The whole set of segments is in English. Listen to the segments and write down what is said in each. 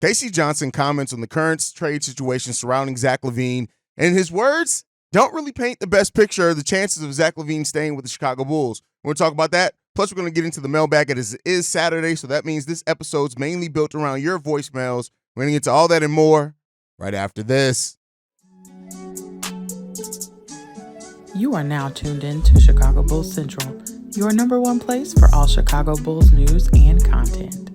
Casey Johnson comments on the current trade situation surrounding Zach LaVine, and his words don't really paint the best picture of the chances of Zach LaVine staying with the Chicago Bulls. We're going to talk about that. Plus, we're going to get into the mailbag. It is Saturday, so that means this episode's mainly built around your voicemails. We're going to get to all that and more right after this. You are now tuned in to Chicago Bulls Central, your number one place for all Chicago Bulls news and content.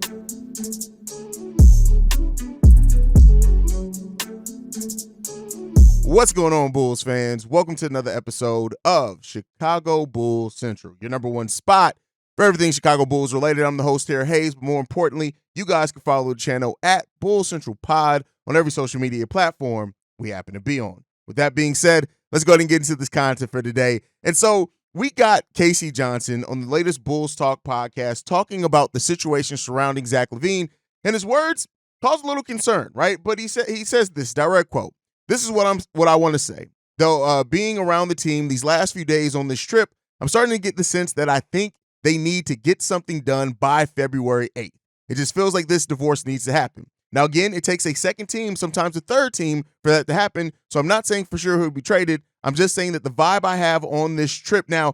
What's going on, Bulls fans? Welcome to another episode of Chicago Bulls Central, your number one spot for everything Chicago Bulls related. I'm the host here, Hayes, but more importantly, you guys can follow the channel at Bulls Central Pod on every social media platform we happen to be on. With that being said, let's go ahead and get into this content for today. And so we got Casey Johnson on the latest Bulls Talk podcast talking about the situation surrounding Zach LaVine, and his words caused a little concern, right? But he says this, direct quote. This is what I want to say. Though being around the team these last few days on this trip, I'm starting to get the sense that I think they need to get something done by February 8th. It just feels like this divorce needs to happen. Now, again, it takes a second team, sometimes a third team, for that to happen. So I'm not saying for sure who'll be traded. I'm just saying that the vibe I have on this trip now,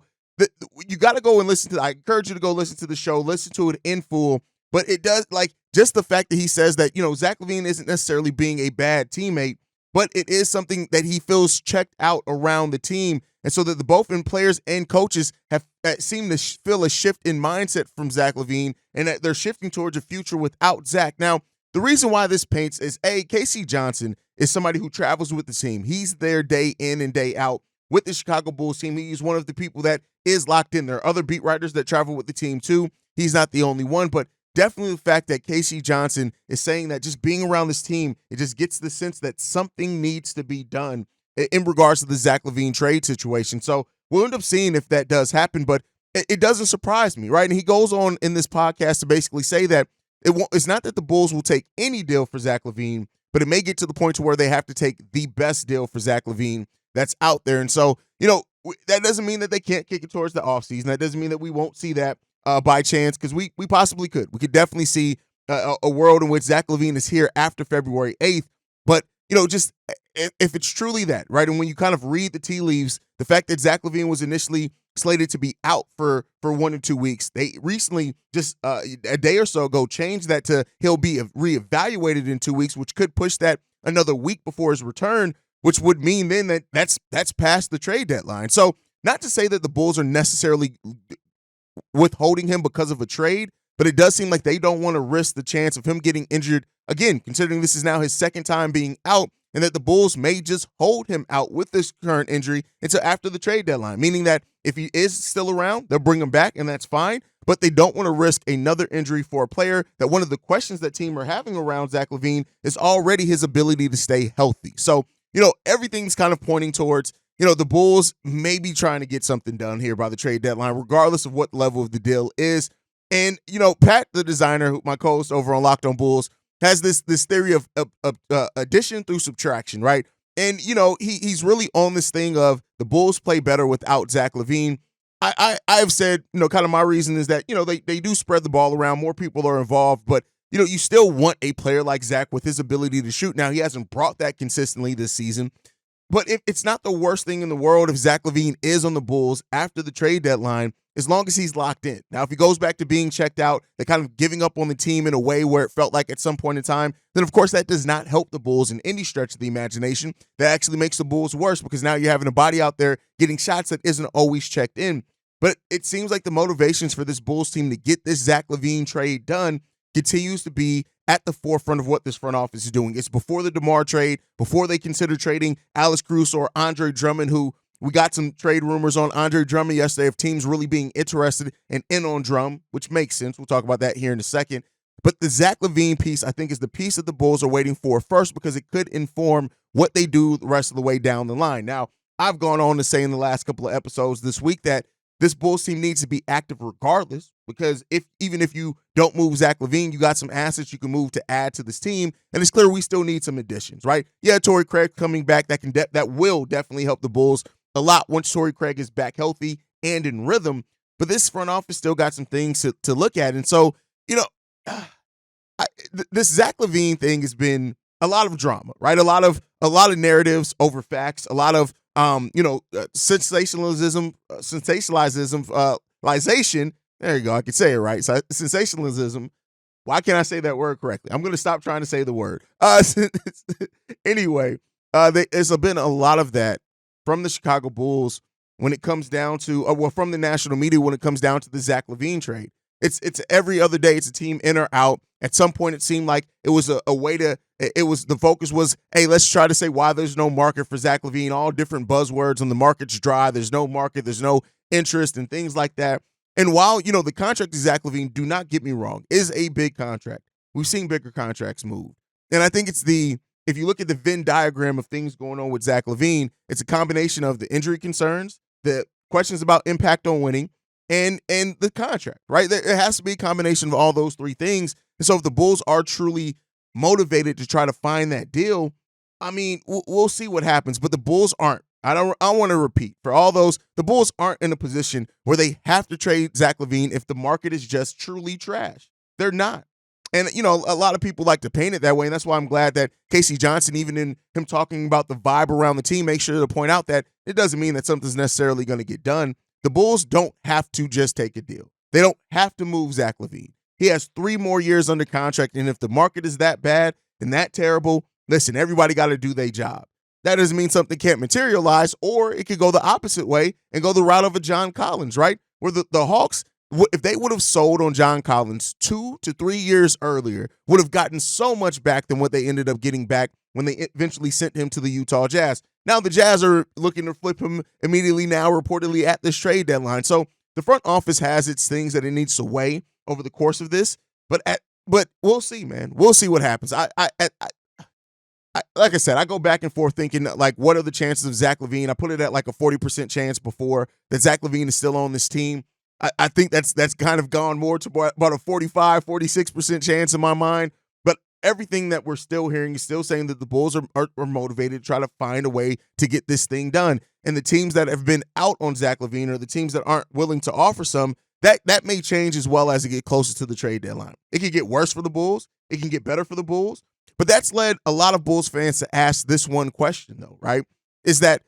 you got to go and listen to. I encourage you to go listen to the show, listen to it in full. But it does, like, just the fact that he says that, Zach LaVine isn't necessarily being a bad teammate, but it is something that he feels checked out around the team. And so that the both in players and coaches have seemed to feel a shift in mindset from Zach LaVine, and that they're shifting towards a future without Zach. Now, the reason why this paints is, Casey Johnson is somebody who travels with the team. He's there day in and day out with the Chicago Bulls team. He's one of the people that is locked in. There are other beat writers that travel with the team too. He's not the only one, but definitely the fact that Casey Johnson is saying that just being around this team, it just gets the sense that something needs to be done in regards to the Zach LaVine trade situation. So we'll end up seeing if that does happen, but it doesn't surprise me, right? And he goes on in this podcast to basically say that it's not that the Bulls will take any deal for Zach LaVine, but it may get to the point to where they have to take the best deal for Zach LaVine that's out there. And so, that doesn't mean that they can't kick it towards the offseason. That doesn't mean that we won't see that by chance, because we possibly could. We could definitely see a world in which Zach LaVine is here after February 8th. But, just if it's truly that, right, and when you kind of read the tea leaves, the fact that Zach LaVine was initially slated to be out for 1 or 2 weeks, they recently, just a day or so ago, changed that to he'll be reevaluated in 2 weeks, which could push that another week before his return, which would mean then that's past the trade deadline. So not to say that the Bulls are necessarily withholding him because of a trade, but it does seem like they don't want to risk the chance of him getting injured again, considering this is now his second time being out, and that the Bulls may just hold him out with this current injury until after the trade deadline, meaning that if he is still around, they'll bring him back, and that's fine, but they don't want to risk another injury for a player that one of the questions that team are having around Zach LaVine is already his ability to stay healthy. So, everything's kind of pointing towards the Bulls may be trying to get something done here by the trade deadline, regardless of what level of the deal is. And, Pat, the designer, my co-host over on Locked on Bulls, has this theory of addition through subtraction, right? And, he's really on this thing of the Bulls play better without Zach LaVine. I've said, kind of my reason is that, they do spread the ball around. More people are involved, but, you still want a player like Zach with his ability to shoot. Now, he hasn't brought that consistently this season. But it's not the worst thing in the world if Zach LaVine is on the Bulls after the trade deadline, as long as he's locked in. Now, if he goes back to being checked out, they're kind of giving up on the team in a way where it felt like at some point in time, then of course that does not help the Bulls in any stretch of the imagination. That actually makes the Bulls worse, because now you're having a body out there getting shots that isn't always checked in. But it seems like the motivations for this Bulls team to get this Zach LaVine trade done continues to be at the forefront of what this front office is doing. It's before the DeMar trade, before they consider trading Alex Caruso or Andre Drummond, who we got some trade rumors on Andre Drummond yesterday of teams really being interested and in on Drum, which makes sense. We'll talk about that here in a second. But the Zach LaVine piece, I think, is the piece that the Bulls are waiting for first, because it could inform what they do the rest of the way down the line. Now, I've gone on to say in the last couple of episodes this week that this Bulls team needs to be active regardless, because even if you don't move Zach LaVine, you got some assets you can move to add to this team, and it's clear we still need some additions, right? Yeah, Torrey Craig coming back, that will definitely help the Bulls a lot once Torrey Craig is back healthy and in rhythm, but this front office still got some things to look at, and so, this Zach LaVine thing has been a lot of drama, right? A lot of narratives over facts, a lot of sensationalism, sensationalization. There you go. I can say it right. So sensationalism. Why can't I say that word correctly? I'm going to stop trying to say the word. Anyway, there's been a lot of that from the Chicago Bulls when it comes down to, from the national media when it comes down to the Zach LaVine trade. It's every other day. It's a team in or out. At some point, it seemed like it was a way to. It was the focus was, hey, let's try to say why there's no market for Zach LaVine. All different buzzwords, and the market's dry. There's no market. There's no interest and things like that. And while the contract of Zach LaVine, do not get me wrong, is a big contract. We've seen bigger contracts move, and I think it's if you look at the Venn diagram of things going on with Zach LaVine, it's a combination of the injury concerns, the questions about impact on winning, and the contract, right? There has to be a combination of all those three things. And so if the Bulls are truly motivated to try to find that deal, I mean, we'll see what happens. But the Bulls aren't. I want to repeat for all those, the Bulls aren't in a position where they have to trade Zach LaVine if the market is just truly trash. They're not. And, a lot of people like to paint it that way. And that's why I'm glad that Casey Johnson, even in him talking about the vibe around the team, makes sure to point out that it doesn't mean that something's necessarily going to get done. The Bulls don't have to just take a deal. They don't have to move Zach LaVine. He has 3 more years under contract. And if the market is that bad and that terrible, listen, everybody got to do their job. That doesn't mean something can't materialize, or it could go the opposite way and go the route of a John Collins, right? Where the Hawks, if they would have sold on John Collins 2 to 3 years earlier, would have gotten so much back than what they ended up getting back when they eventually sent him to the Utah Jazz. Now the Jazz are looking to flip him immediately now, reportedly at this trade deadline. So the front office has its things that it needs to weigh over the course of this, but we'll see, man. We'll see what happens. Like I said, I go back and forth thinking, like, what are the chances of Zach LaVine? I put it at like a 40% chance before that Zach LaVine is still on this team. I think that's kind of gone more to about a 45, 46% chance in my mind. But everything that we're still hearing is still saying that the Bulls are motivated to try to find a way to get this thing done. And the teams that have been out on Zach LaVine or the teams that aren't willing to offer some, that may change as well as it get closer to the trade deadline. It can get worse for the Bulls. It can get better for the Bulls. But that's led a lot of Bulls fans to ask this one question, though, right? Is that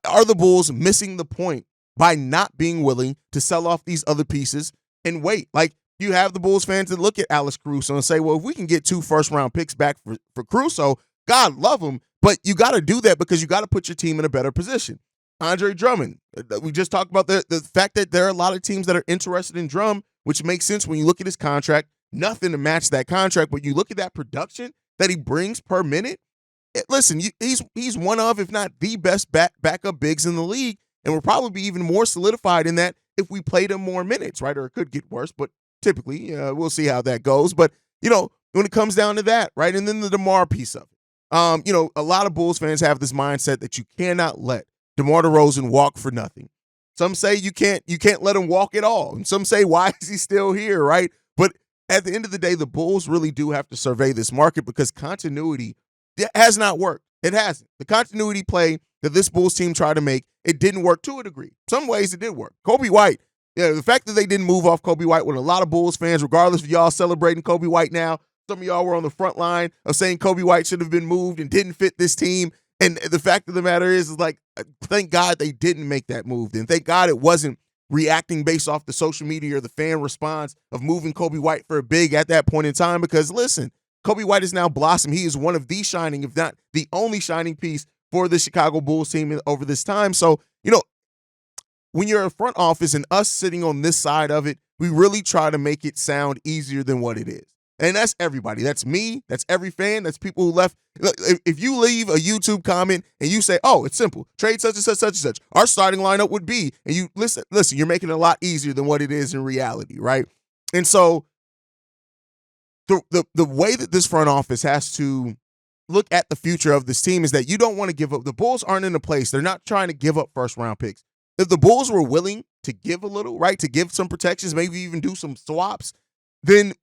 are the Bulls missing the point by not being willing to sell off these other pieces and wait? Like, you have the Bulls fans that look at Alex Caruso and say, well, if we can get 2 first-round picks back for Caruso, God love him, but you got to do that because you got to put your team in a better position. Andre Drummond, we just talked about the fact that there are a lot of teams that are interested in Drum, which makes sense when you look at his contract. Nothing to match that contract, but you look at that production that he brings per minute. Listen, he's one of, if not the best backup bigs in the league, and we'll probably be even more solidified in that if we played him more minutes, right? Or it could get worse, but typically, we'll see how that goes. But, when it comes down to that, right? And then the DeMar piece of it. A lot of Bulls fans have this mindset that you cannot let DeMar DeRozan walk for nothing. Some say you can't let him walk at all. And some say, why is he still here, right? But at the end of the day, the Bulls really do have to survey this market because continuity has not worked. It hasn't. The continuity play that this Bulls team tried to make, it didn't work to a degree. Some ways it did work. Kobe White, the fact that they didn't move off Kobe White with a lot of Bulls fans, regardless of y'all celebrating Kobe White now, some of y'all were on the front line of saying Kobe White should have been moved and didn't fit this team. And the fact of the matter is like, thank God they didn't make that move. And thank God it wasn't reacting based off the social media or the fan response of moving Kobe White for a big at that point in time. Because listen, Kobe White has now blossomed. He is one of the shining, if not the only shining piece for the Chicago Bulls team over this time. So, when you're a front office and us sitting on this side of it, we really try to make it sound easier than what it is. And that's everybody. That's me. That's every fan. That's people who left. If you leave a YouTube comment and you say, oh, it's simple, trade such and such, such and such, our starting lineup would be, and you listen, you're making it a lot easier than what it is in reality, right? And so the way that this front office has to look at the future of this team is that you don't want to give up. The Bulls aren't in a place. They're not trying to give up first-round picks. If the Bulls were willing to give a little, right, to give some protections, maybe even do some swaps, then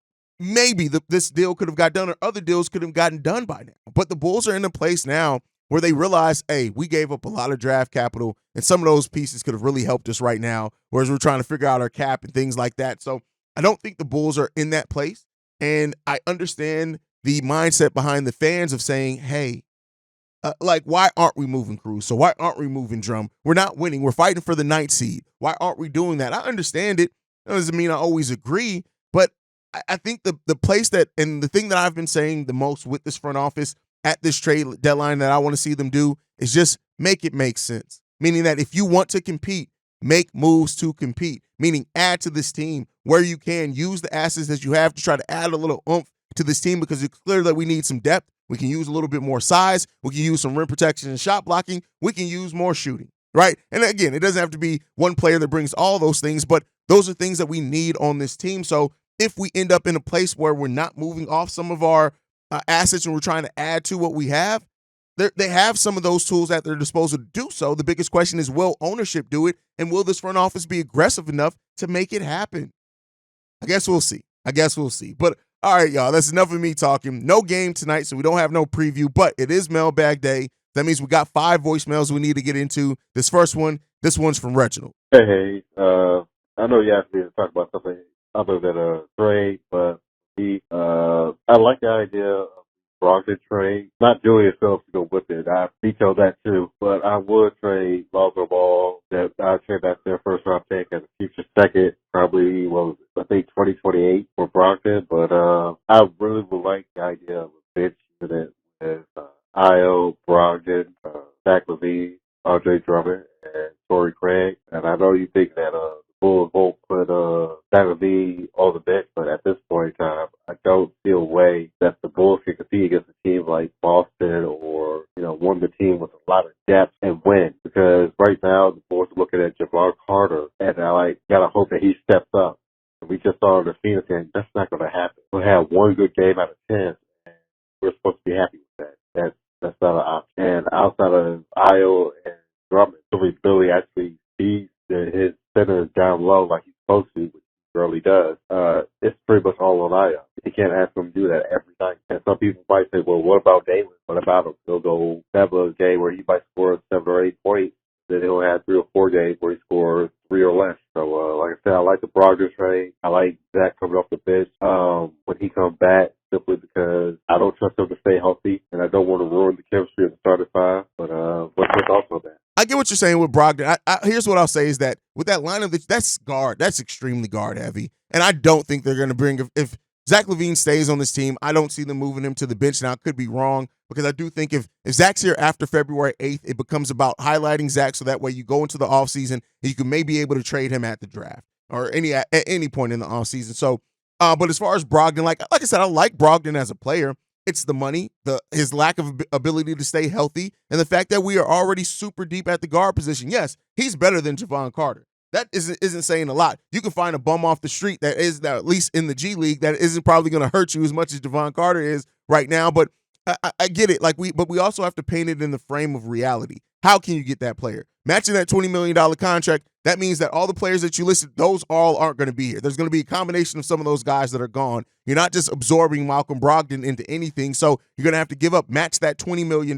maybe this deal could have got done or other deals could have gotten done by now. But the Bulls are in a place now where they realize, hey, we gave up a lot of draft capital, and some of those pieces could have really helped us right now, whereas we're trying to figure out our cap and things like that. So I don't think the Bulls are in that place. And I understand the mindset behind the fans of saying, hey, like, why aren't we moving Cruz? So why aren't we moving Drum? We're not winning. We're fighting for the ninth seed. Why aren't we doing that? I understand it. That doesn't mean I always agree, but I think the place that and the thing that I've been saying the most with this front office at this trade deadline that I want to see them do is just make it make sense. Meaning that if you want to compete, make moves to compete. Meaning add to this team where you can. Use the assets that you have to try to add a little oomph to this team because it's clear that we need some depth. We can use a little bit more size. We can use some rim protection and shot blocking. We can use more shooting, right? And again, it doesn't have to be one player that brings all those things, but those are things that we need on this team. So if we end up in a place where we're not moving off some of our assets and we're trying to add to what we have, they have some of those tools at their disposal to do so. The biggest question is, will ownership do it? And will this front office be aggressive enough to make it happen? I guess we'll see. But all right, y'all, that's enough of me talking. No game tonight, so we don't have no preview, but it is mailbag day. That means we got 5 voicemails we need to get into. This one's from Reginald. Hey, I know you asked me to talk about something other than a trade, but I like the idea of Brogdon trade. Not Julius Phillips to go with it. I vetoed that too, but I would trade Lonzo Ball. That I'd trade back their first round pick as a future second, probably I think 2028 for Brogdon. But I really would like the idea of a bench unit with Io, Brogdon, Zach LaVine, Andre Drummond, and Torrey Craig. And I know you think that the Bulls won't put Zach LaVine on the bench, but at this point in time, I don't see a way that the Bulls can compete against a team like Boston or, one of the team with a lot of depth and win. Because right now, the Bulls are looking at Jabbar Carter, and I gotta hope that he steps up. And we just saw in the Phoenix game, that's not going to happen. We'll have one good game out of 10, and we're supposed to be happy with that. That's not an option. And outside of Io and Drummond, Billy actually sees his center down low like he's supposed to, which he rarely does. It's pretty much all on Io. You can't ask him to do that every night. And some people might say, well, what about Davis? What about him? He'll go have a game where he might score 7 or 8 points. Then he'll have 3 or 4 games where he scores 3 or less. So, like I said, I like the Brogdon trade. I like Zach coming off the bench when he comes back, simply because I don't trust him to stay healthy, and I don't want to ruin the chemistry of the starting 5. But what's your thoughts on that? I get what you're saying with Brogdon. Here's what I'll say is that with that lineup, that's guard. That's extremely guard heavy. And I don't think they're going to bring – if Zach LaVine stays on this team, I don't see them moving him to the bench. Now, I could be wrong because I do think if Zach's here after February 8th, it becomes about highlighting Zach so that way you go into the offseason and you can maybe be able to trade him at the draft or at any point in the offseason. So, but as far as Brogdon, like I said, I like Brogdon as a player. It's the money, his lack of ability to stay healthy, and the fact that we are already super deep at the guard position. Yes, he's better than Javon Carter. That isn't saying a lot. You can find a bum off the street that is at least in the G League that isn't probably going to hurt you as much as Javon Carter is right now. But I get it. But we also have to paint it in the frame of reality. How can you get that player? Matching that $20 million contract, that means that all the players that you listed, those all aren't going to be here. There's going to be a combination of some of those guys that are gone. You're not just absorbing Malcolm Brogdon into anything, so you're going to have to match that $20 million,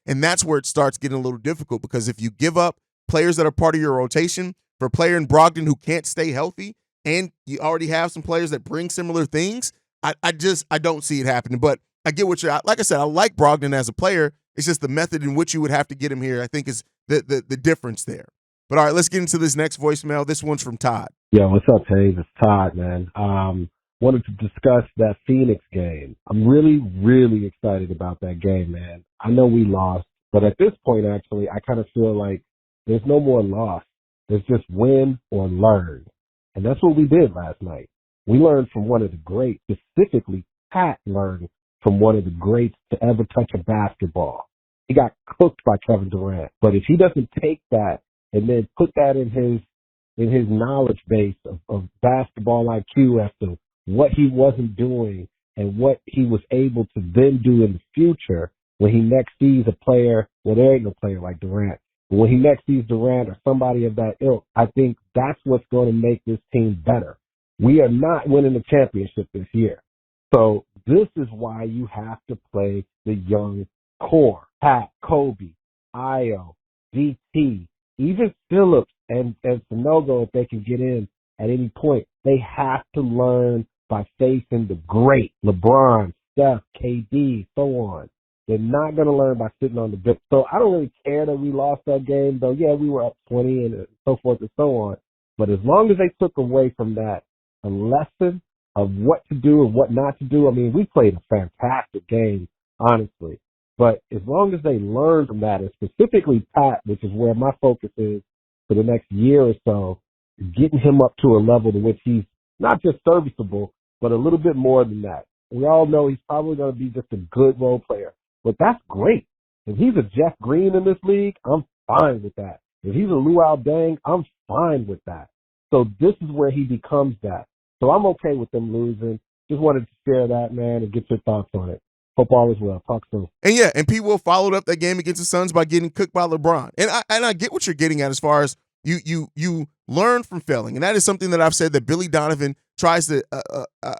and that's where it starts getting a little difficult because if you give up players that are part of your rotation for a player in Brogdon who can't stay healthy, and you already have some players that bring similar things, I don't see it happening. But I get what you're – like I said, I like Brogdon as a player. It's just the method in which you would have to get him here, I think, is the difference there. But all right, let's get into this next voicemail. This one's from Todd. Yo, what's up, Hayes? It's Todd, man. Wanted to discuss that Phoenix game. I'm really, really excited about that game, man. I know we lost, but at this point, actually, I kind of feel like there's no more loss. There's just win or learn. And that's what we did last night. We learned from one of the greats, specifically Pat learned from one of the greats to ever touch a basketball. He got cooked by Kevin Durant. But if he doesn't take that and then put that in his knowledge base of basketball IQ as to what he wasn't doing and what he was able to then do in the future when he next sees a player, well, there ain't no player like Durant, but when he next sees Durant or somebody of that ilk, I think that's what's going to make this team better. We are not winning the championship this year. So this is why you have to play the young core. Pat, Kobe, Io, DT, even Phillips and Sanogo, if they can get in at any point, they have to learn by facing the great LeBron, Steph, KD, so on. They're not going to learn by sitting on the bench. So I don't really care that we lost that game, though. Yeah, we were up 20 and so forth and so on. But as long as they took away from that a lesson of what to do and what not to do, I mean, we played a fantastic game, honestly. But as long as they learn from that, and specifically Pat, which is where my focus is for the next year or so, getting him up to a level to which he's not just serviceable, but a little bit more than that. We all know he's probably going to be just a good role player, but that's great. If he's a Jeff Green in this league, I'm fine with that. If he's a Luau Deng, I'm fine with that. So this is where he becomes that. So I'm okay with them losing. Just wanted to share that, man, and get your thoughts on it. Hope all is well. Talk soon. And yeah, and P. Will followed up that game against the Suns by getting cooked by LeBron. And I get what you're getting at as far as you learn from failing. And that is something that I've said that Billy Donovan tries to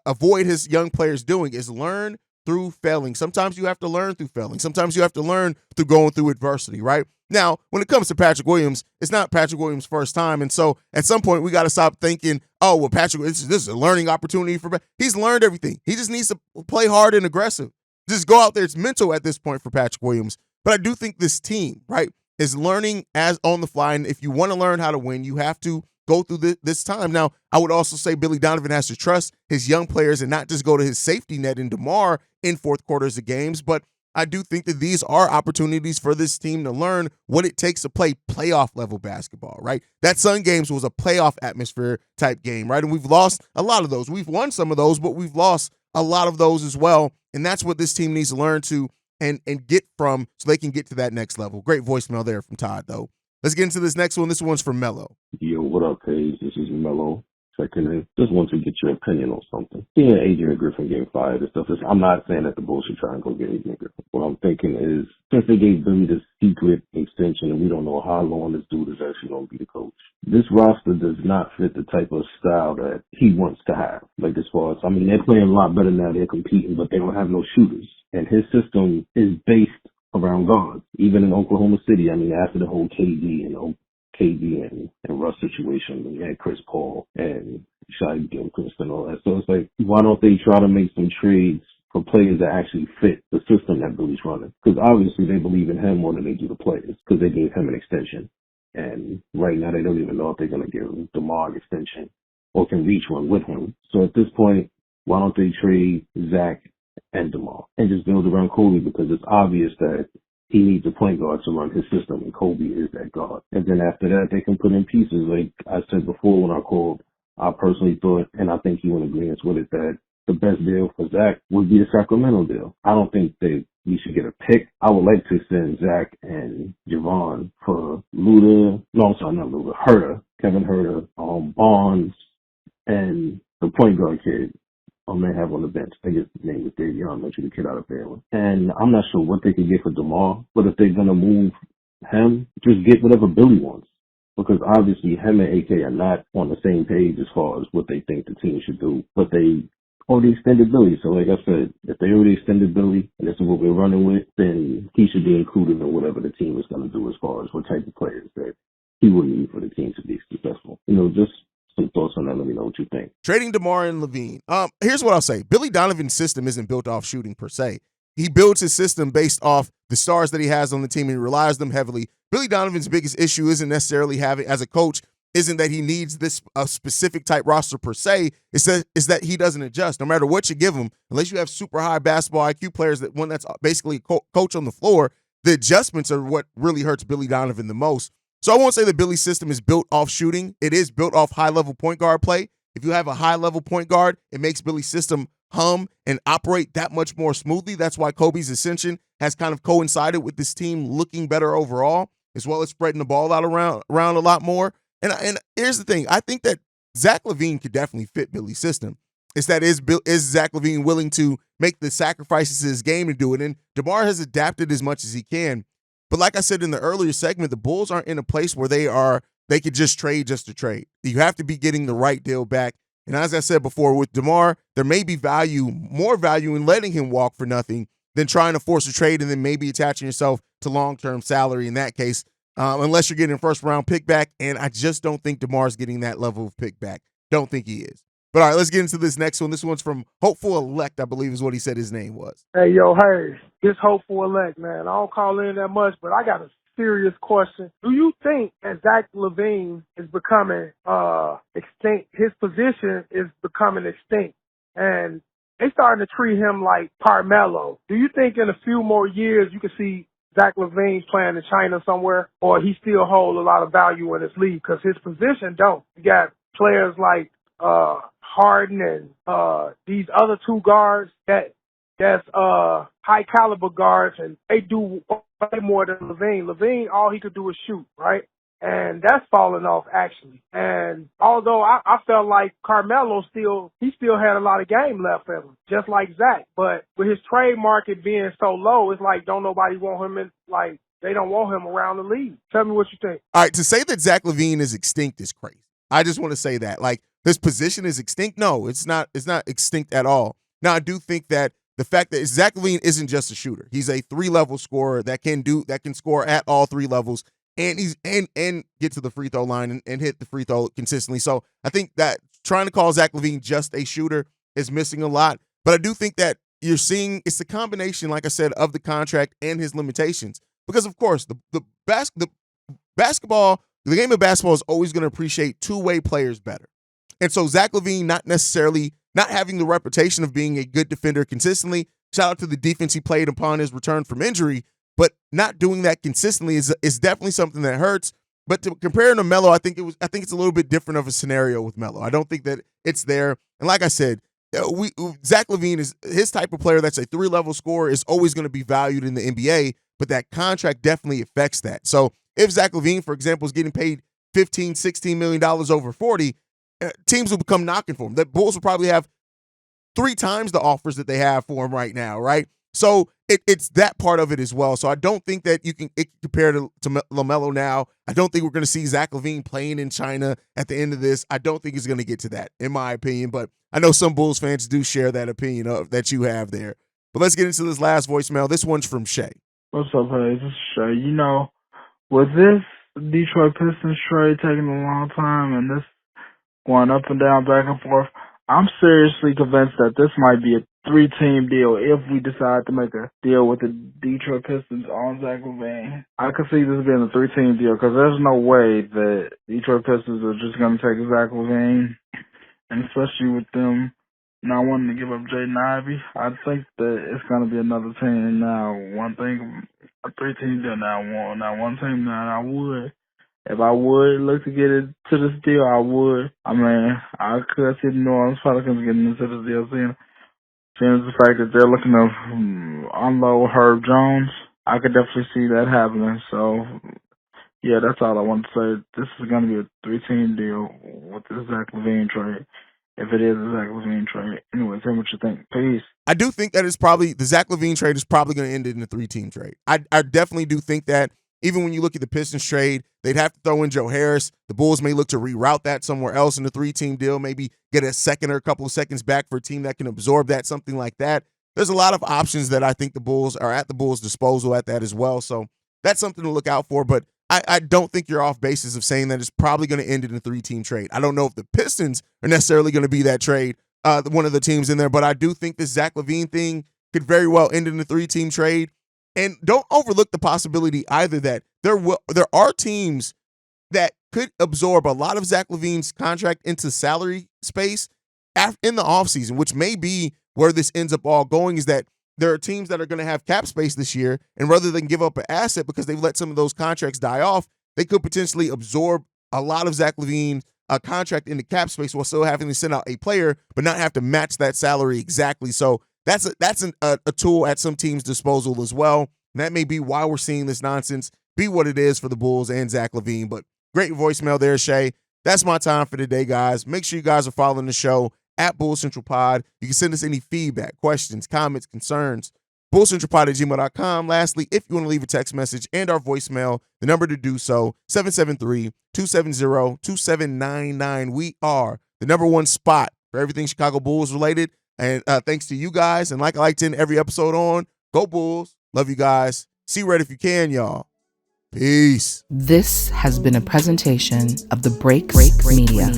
avoid his young players doing, is learn through failing. Sometimes you have to learn through failing. Sometimes you have to learn through going through adversity, right? Now, when it comes to Patrick Williams, it's not Patrick Williams' first time. And so at some point, we got to stop thinking, oh, well, Patrick, this is a learning opportunity for Patrick. He's learned everything. He just needs to play hard and aggressive. Just go out there. It's mental at this point for Patrick Williams. But I do think this team, right, is learning as on the fly. And if you want to learn how to win, you have to go through this time. Now, I would also say Billy Donovan has to trust his young players and not just go to his safety net in DeMar in fourth quarters of games. But I do think that these are opportunities for this team to learn what it takes to play playoff level basketball, right? That Sun games was a playoff atmosphere type game, right? And we've lost a lot of those. We've won some of those, but we've lost a lot of those as well. And that's what this team needs to learn to and get from so they can get to that next level. Great voicemail there from Todd, though. Let's get into this next one. This one's from Mello. Yo, what up, Paige? This is Mello. Checking in. Just want to get your opinion on something. Seeing Adrian Griffin getting fired and stuff, I'm not saying that the Bulls should try and go get Adrian Griffin. What I'm thinking is, since they gave Billy this secret extension and we don't know how long this dude is actually going to be the coach, this roster does not fit the type of style that he wants to have. Like, as far as, I mean, they're playing a lot better now. They're competing, but they don't have no shooters. And his system is based around guards. Even in Oklahoma City, I mean, after the whole KD and Russ situation, and you had Chris Paul and Shai Gilchrist and all that. So it's like, why don't they try to make some trades for players that actually fit the system that Billy's running? Because obviously they believe in him more than they do the players, because they gave him an extension. And right now they don't even know if they're going to give DeMar an extension or can reach one with him. So at this point, why don't they trade Zach and DeMar and just build around Kobe, because it's obvious that he needs a point guard to run his system, and Kobe is that guard. And then after that, they can put in pieces. Like I said before when I called, I personally thought, and I think you in agreement with it, that the best deal for Zach would be the Sacramento deal. I don't think that we should get a pick. I would like to send Zach and Javon for Kevin Herter, Bonds, and the point guard kid they have on the bench. I guess his name was Dave Young, mentioned the kid out of Baylor. And I'm not sure what they could get for DeMar, but if they're going to move him, just get whatever Billy wants. Because obviously him and AK are not on the same page as far as what they think the team should do. But they already extended Billy. So like I said, if they already extended Billy and this is what we're running with, then he should be included in whatever the team is going to do as far as what type of players that he will need for the team to be successful. Just some thoughts on that. Let me know what you think. Trading DeMar and LaVine. Here's what I'll say. Billy Donovan's system isn't built off shooting per se. He builds his system based off the stars that he has on the team and he relies them heavily. Billy Donovan's biggest issue isn't necessarily having, as a coach, isn't that he needs this a specific type roster per se. It's that he doesn't adjust. No matter what you give him, unless you have super high basketball IQ players that one that's basically a coach on the floor, the adjustments are what really hurts Billy Donovan the most. So I won't say that Billy's system is built off shooting. It is built off high-level point guard play. If you have a high-level point guard, it makes Billy's system hum and operate that much more smoothly. That's why Kobe's ascension has kind of coincided with this team looking better overall, as well as spreading the ball out around a lot more. And here's the thing. I think that Zach LaVine could definitely fit Billy's system. It's that is Zach LaVine willing to make the sacrifices to his game to do it? And DeMar has adapted as much as he can. But like I said in the earlier segment, the Bulls aren't in a place where they could just trade just to trade. You have to be getting the right deal back. And as I said before, with DeMar, there may be more value in letting him walk for nothing than trying to force a trade and then maybe attaching yourself to long-term salary in that case, unless you're getting a first-round pick back. And I just don't think DeMar's getting that level of pick back. Don't think he is. But all right, let's get into this next one. This one's from Hopeful Elect, I believe is what he said his name was. Hey, yo, hey, this Hopeful Elect, man. I don't call in that much, but I got a serious question. Do you think that Zach LaVine is becoming extinct? His position is becoming extinct, and they starting to treat him like Carmelo. Do you think in a few more years you can see Zach LaVine playing in China somewhere, or he still hold a lot of value in his league? Because his position don't. You got players like Harden and these other two guards that's high caliber guards, and they do way more than LaVine. LaVine, all he could do is shoot, right? And that's falling off actually. And although I felt like Carmelo still had a lot of game left in him, just like Zach. But with his trade market being so low, it's like don't nobody want him in, like they don't want him around the league. Tell me what you think. All right, to say that Zach LaVine is extinct is crazy. I just want to say that. Like, his position is extinct? No, it's not extinct at all. Now, I do think that the fact that Zach LaVine isn't just a shooter. He's a 3-level scorer that can score at all 3 levels and get to the free throw line and hit the free throw consistently. So I think that trying to call Zach LaVine just a shooter is missing a lot. But I do think that you're seeing it's the combination, like I said, of the contract and his limitations. Because of course, the game of basketball is always going to appreciate two-way players better. And so Zach LaVine not having the reputation of being a good defender consistently. Shout out to the defense he played upon his return from injury, but not doing that consistently is definitely something that hurts. But to compare him to Melo, I think it's a little bit different of a scenario with Melo. I don't think that it's there. And like I said, Zach LaVine is his type of player that's a 3-level scorer is always going to be valued in the NBA, but that contract definitely affects that. So if Zach LaVine, for example, is getting paid $15, $16 million over 40, teams will become knocking for him. The Bulls will probably have 3 times the offers that they have for him right now, right? So it's that part of it as well. So I don't think that it can compare to LaMelo now. I don't think we're going to see Zach LaVine playing in China at the end of this. I don't think it's going to get to that, in my opinion. But I know some Bulls fans do share that opinion that you have there. But let's get into this last voicemail. This one's from Shay. What's up, hey? This is Shay. You know, with this Detroit Pistons trade taking a long time and this going up and down, back and forth, I'm seriously convinced that this might be a 3-team deal if we decide to make a deal with the Detroit Pistons on Zach LaVine. I could see this being a 3-team deal because there's no way that Detroit Pistons are just going to take Zach LaVine, and especially with them not wanting to give up Jaden Ivey. I think that it's going to be another team now. One thing, a 3-team deal now. One team now. I would. If I would look to get into this deal, I would. I mean, I could see the New Orleans Pelicans getting into this deal, seeing the fact that they're looking to unload Herb Jones. I could definitely see that happening. So, yeah, that's all I want to say. This is going to be a 3-team deal with the Zach LaVine trade. If it is a Zach LaVine trade. Anyway, tell me what you think. Peace. I do think that the Zach LaVine trade is probably going to end in a 3-team trade. I definitely do think that. Even when you look at the Pistons trade, they'd have to throw in Joe Harris. The Bulls may look to reroute that somewhere else in the 3-team deal, maybe get a second or a couple of seconds back for a team that can absorb that, something like that. There's a lot of options that I think the Bulls are at the Bulls' disposal at that as well. So that's something to look out for. But I don't think you're off basis of saying that it's probably going to end in a 3-team trade. I don't know if the Pistons are necessarily going to be that trade, one of the teams in there, but I do think this Zach LaVine thing could very well end in a 3-team trade. And don't overlook the possibility either that there are teams that could absorb a lot of Zach LaVine's contract into salary space in the offseason, which may be where this ends up all going, is that there are teams that are going to have cap space this year, and rather than give up an asset because they've let some of those contracts die off, they could potentially absorb a lot of Zach LaVine's contract into cap space while still having to send out a player, but not have to match that salary exactly. So that's a tool at some teams' disposal as well. And that may be why we're seeing this nonsense be what it is for the Bulls and Zach LaVine. But great voicemail there, Shay. That's my time for today, guys. Make sure you guys are following the show at Bull Central Pod. You can send us any feedback, questions, comments, concerns, bullcentralpod@gmail.com. Lastly, if you want to leave a text message and our voicemail, the number to do so, 773-270-2799. We are the #1 spot for everything Chicago Bulls related. And thanks to you guys. And like I like to end every episode on, go Bulls. Love you guys. See red if you can, y'all. Peace. This has been a presentation of the Break Media.